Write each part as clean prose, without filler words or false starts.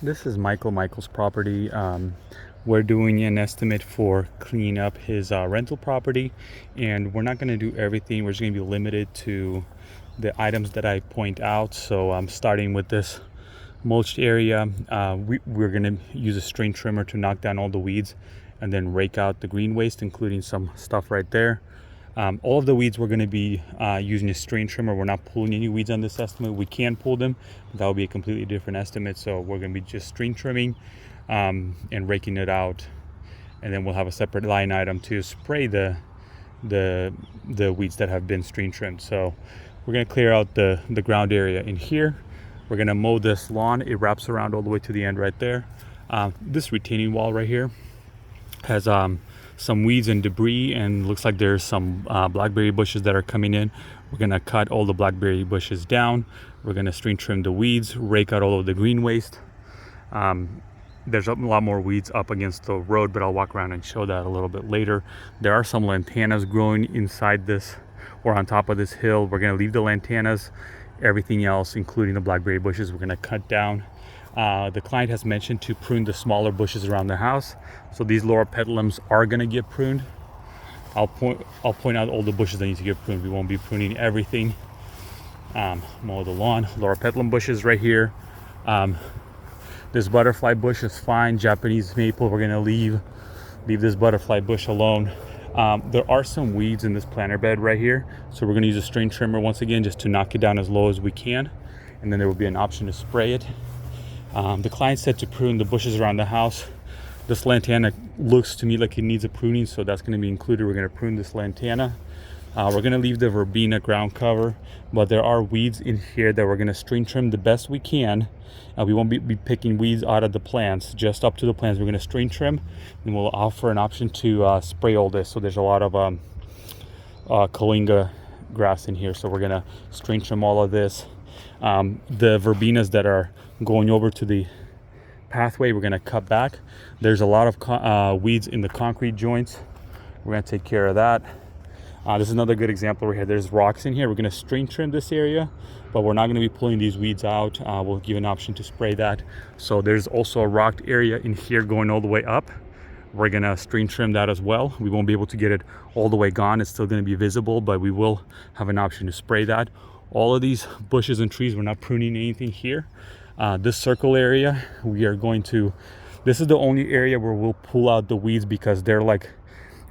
This is Michael's property. We're doing an estimate for cleaning up his rental property, and we're not going to do everything. We're just going to be limited to the items that I point out. So I'm starting with this mulched area. We're going to use a string trimmer to knock down all the weeds and then rake out the green waste, including some stuff right there. All of the weeds we're going to be using a string trimmer. We're not pulling any weeds on this estimate. We can pull them, but that will be a completely different estimate. So we're going to be just string trimming and raking it out, and then we'll have a separate line item to spray the weeds that have been string trimmed. So we're going to clear out the ground area in here. We're going to mow this lawn. It wraps around all the way to the end right there. This retaining wall right here has some weeds and debris, and looks like there's some blackberry bushes that are coming in. We're gonna cut all the blackberry bushes down. We're gonna string trim the weeds, rake out all of the green waste. There's a lot more weeds up against the road, but I'll walk around and show that a little bit later. There are some lantanas growing inside this or on top of this hill. We're gonna leave the lantanas. Everything else, including the blackberry bushes, we're gonna cut down. The client has mentioned to prune the smaller bushes around the house, so these loropetalums are going to get pruned. I'll point out all the bushes that need to get pruned. We won't be pruning everything. Mow the lawn. Loropetalum bushes right here. This butterfly bush is fine. Japanese maple, we're going to leave this butterfly bush alone. There are some weeds in this planter bed right here, so we're going to use a string trimmer once again just to knock it down as low as we can, and then there will be an option to spray it. The client said to prune the bushes around the house. This lantana looks to me like it needs a pruning, so that's going to be included. We're going to prune this lantana. We're going to leave the verbena ground cover, but there are weeds in here that we're going to string trim the best we can. We won't be picking weeds out of the plants, just up to the plants. We're going to string trim, and we'll offer an option to spray all this. So there's a lot of Kalinga grass in here, so we're going to string trim all of this. The verbenas that are going over to the pathway, we're going to cut back. There's a lot of weeds in the concrete joints. We're going to take care of that. This is another good example right here. There's rocks in here. We're going to string trim this area, but we're not going to be pulling these weeds out. We'll give an option to spray that. So there's also a rocked area in here going all the way up. We're going to string trim that as well. We won't be able to get it all the way gone. It's still going to be visible, but we will have an option to spray that. All of these bushes and trees, we're not pruning anything here. This circle area, this is the only area where we'll pull out the weeds because they're like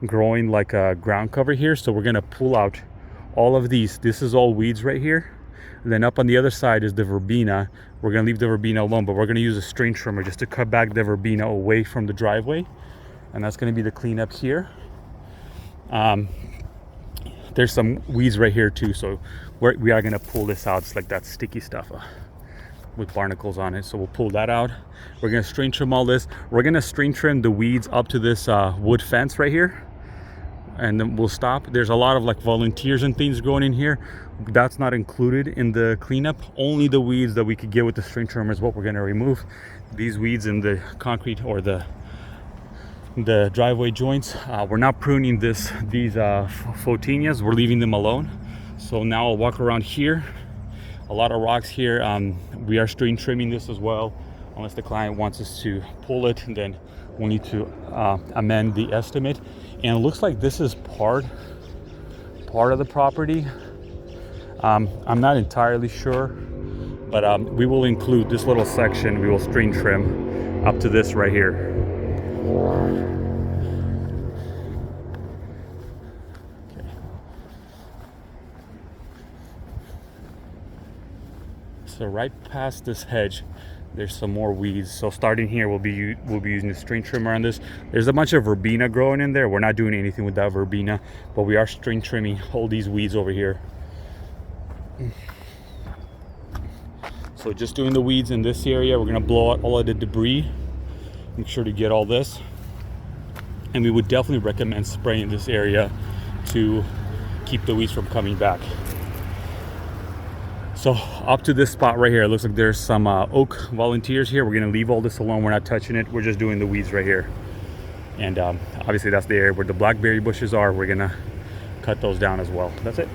growing like a ground cover here. So we're gonna pull out all of these. This is all weeds right here. And then up on the other side is the verbena. We're gonna leave the verbena alone, but we're gonna use a string trimmer just to cut back the verbena away from the driveway. And that's gonna be the cleanup here. There's some weeds right here too, so we are gonna pull this out. It's like that sticky stuff with barnacles on it, so we'll pull that out. We're gonna string trim all this. We're gonna string trim the weeds up to this wood fence right here, and then we'll stop. There's a lot of like volunteers and things growing in here. That's not included in the cleanup. Only the weeds that we could get with the string trimmer is what we're gonna remove. These weeds in the concrete or the driveway joints, we're not pruning these photinias. We're leaving them alone. So now I'll walk around here. A lot of rocks here. We are string trimming this as well, unless the client wants us to pull it, and then we'll need to amend the estimate. And it looks like this is part of the property. I'm not entirely sure, but we will include this little section. We will string trim up to this right here. So right past this hedge, there's some more weeds. So starting here, we'll be using a string trimmer on this. There's a bunch of verbena growing in there. We're not doing anything with that verbena, but we are string trimming all these weeds over here. So just doing the weeds in this area. We're gonna blow out all of the debris. Make sure to get all this. And we would definitely recommend spraying this area to keep the weeds from coming back. So up to this spot right here, it looks like there's some oak volunteers here. We're gonna leave all this alone. We're not touching it. We're just doing the weeds right here. And obviously that's the area where the blackberry bushes are. We're gonna cut those down as well. That's it.